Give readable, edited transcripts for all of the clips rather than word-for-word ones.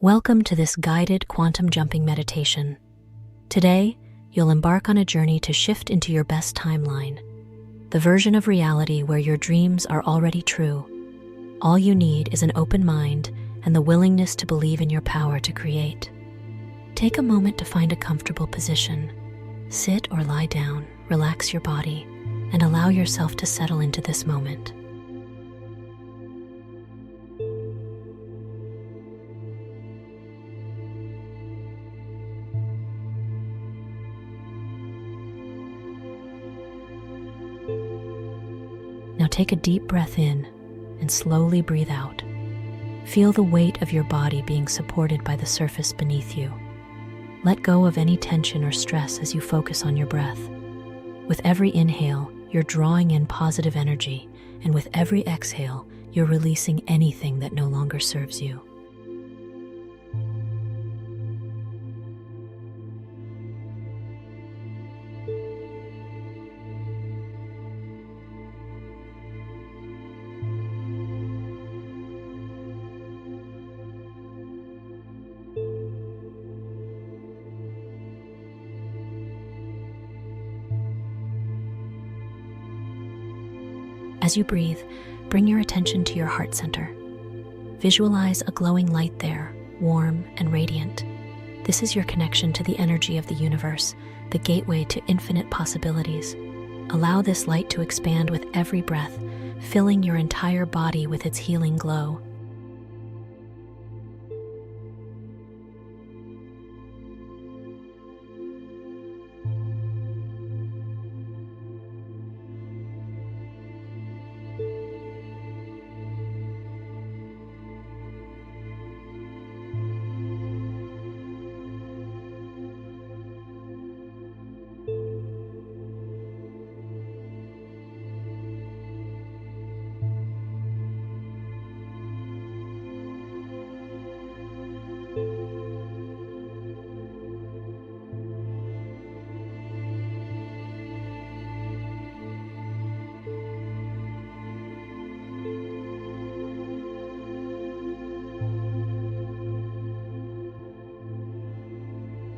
Welcome to this guided quantum jumping meditation. Today, you'll embark on a journey to shift into your best timeline, the version of reality where your dreams are already true. All you need is an open mind and the willingness to believe in your power to create. Take a moment to find a comfortable position. Sit or lie down, relax your body, and allow yourself to settle into this moment. Now take a deep breath in and slowly breathe out. Feel the weight of your body being supported by the surface beneath you. Let go of any tension or stress as you focus on your breath. With every inhale, you're drawing in positive energy, and with every exhale, you're releasing anything that no longer serves you. As you breathe, bring your attention to your heart center. Visualize a glowing light there, warm and radiant. This is your connection to the energy of the universe, the gateway to infinite possibilities. Allow this light to expand with every breath, filling your entire body with its healing glow.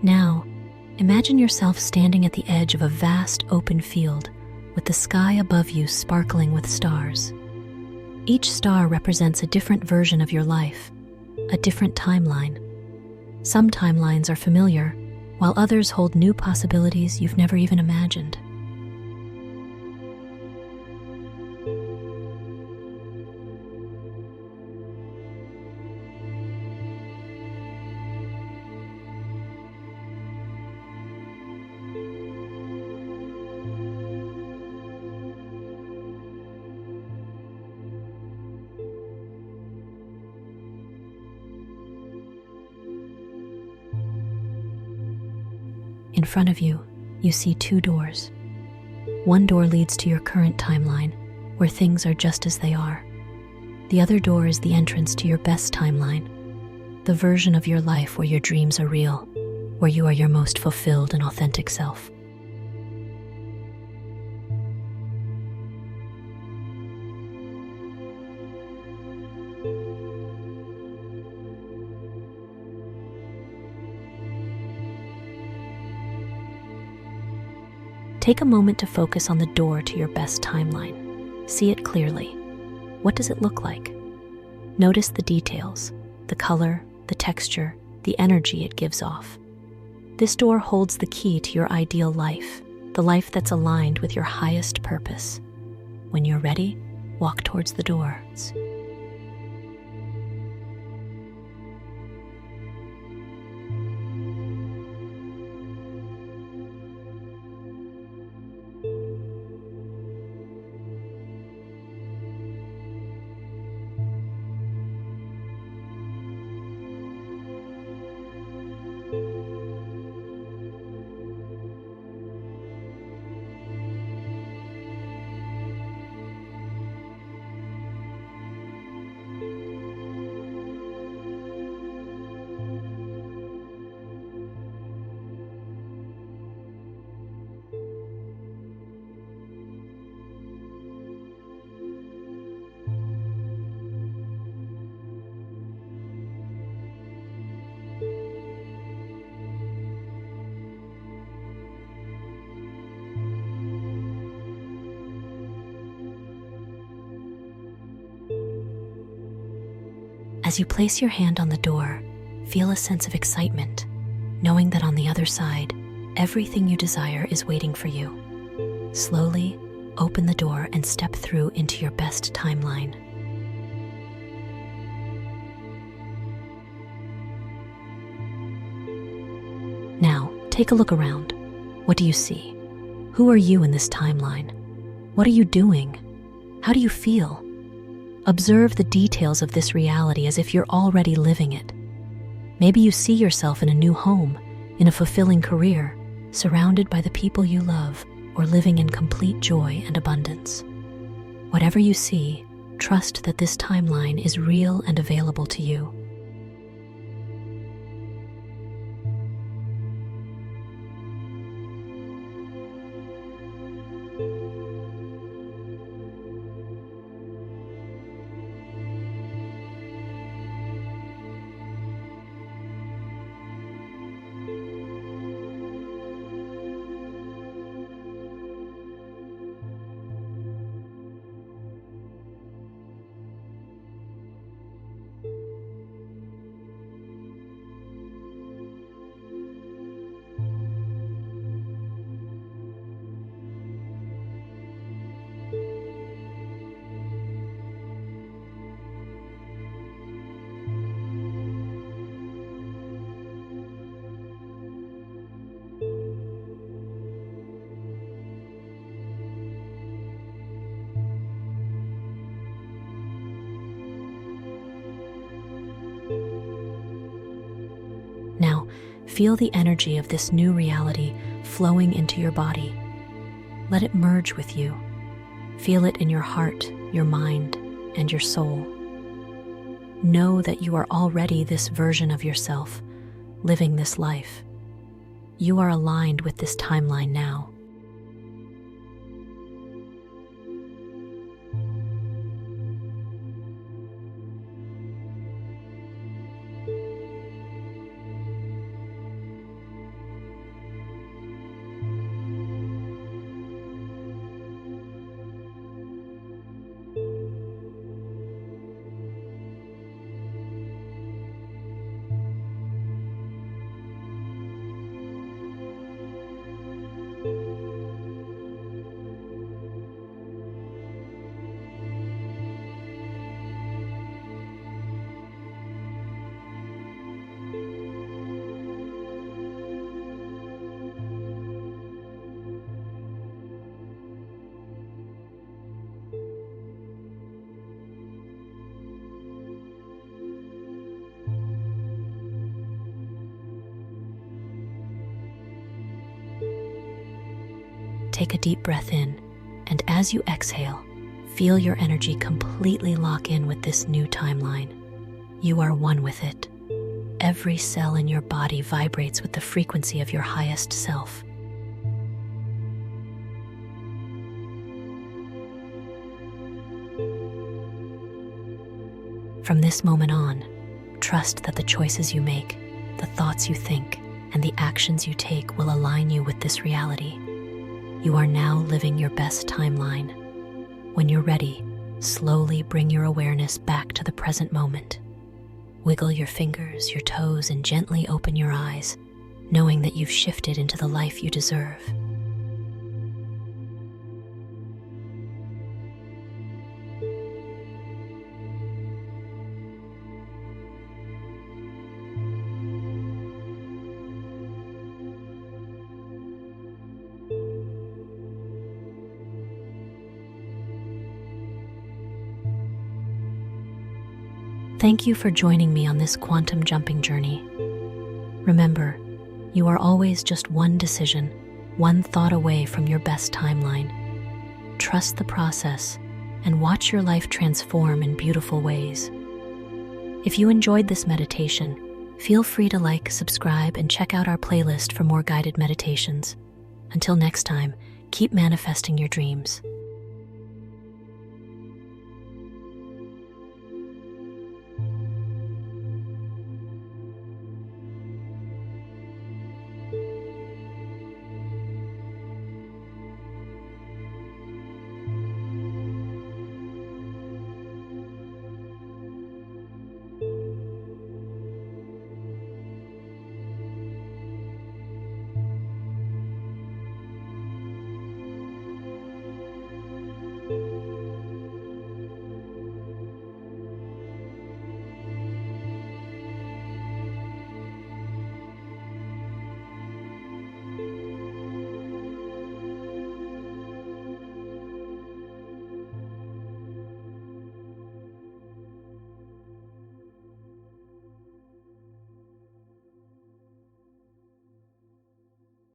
Now, imagine yourself standing at the edge of a vast open field with the sky above you sparkling with stars. Each star represents a different version of your life, a different timeline. Some timelines are familiar, while others hold new possibilities you've never even imagined. In front of you, you see two doors. One door leads to your current timeline, where things are just as they are. The other door is the entrance to your best timeline, the version of your life where your dreams are real, where you are your most fulfilled and authentic self. Take a moment to focus on the door to your best timeline. See it clearly. What does it look like? Notice the details, the color, the texture, the energy it gives off. This door holds the key to your ideal life, the life that's aligned with your highest purpose. When you're ready, walk towards the door. As you place your hand on the door, feel a sense of excitement, knowing that on the other side, everything you desire is waiting for you. Slowly open the door and step through into your best timeline. Now, take a look around. What do you see? Who are you in this timeline? What are you doing? How do you feel? Observe the details of this reality as if you're already living it. Maybe you see yourself in a new home, in a fulfilling career, surrounded by the people you love, or living in complete joy and abundance. Whatever you see, trust that this timeline is real and available to you. Now, feel the energy of this new reality flowing into your body. Let it merge with you. Feel it in your heart, your mind, and your soul. Know that you are already this version of yourself, living this life. You are aligned with this timeline now. Take a deep breath in, and as you exhale, feel your energy completely lock in with this new timeline. You are one with it. Every cell in your body vibrates with the frequency of your highest self. From this moment on, trust that the choices you make, the thoughts you think, and the actions you take will align you with this reality. You are now living your best timeline. When you're ready, slowly bring your awareness back to the present moment. Wiggle your fingers, your toes, and gently open your eyes, knowing that you've shifted into the life you deserve. Thank you for joining me on this quantum jumping journey. Remember, you are always just one decision, one thought away from your best timeline. Trust the process and watch your life transform in beautiful ways. If you enjoyed this meditation, feel free to like, subscribe, and check out our playlist for more guided meditations. Until next time, keep manifesting your dreams.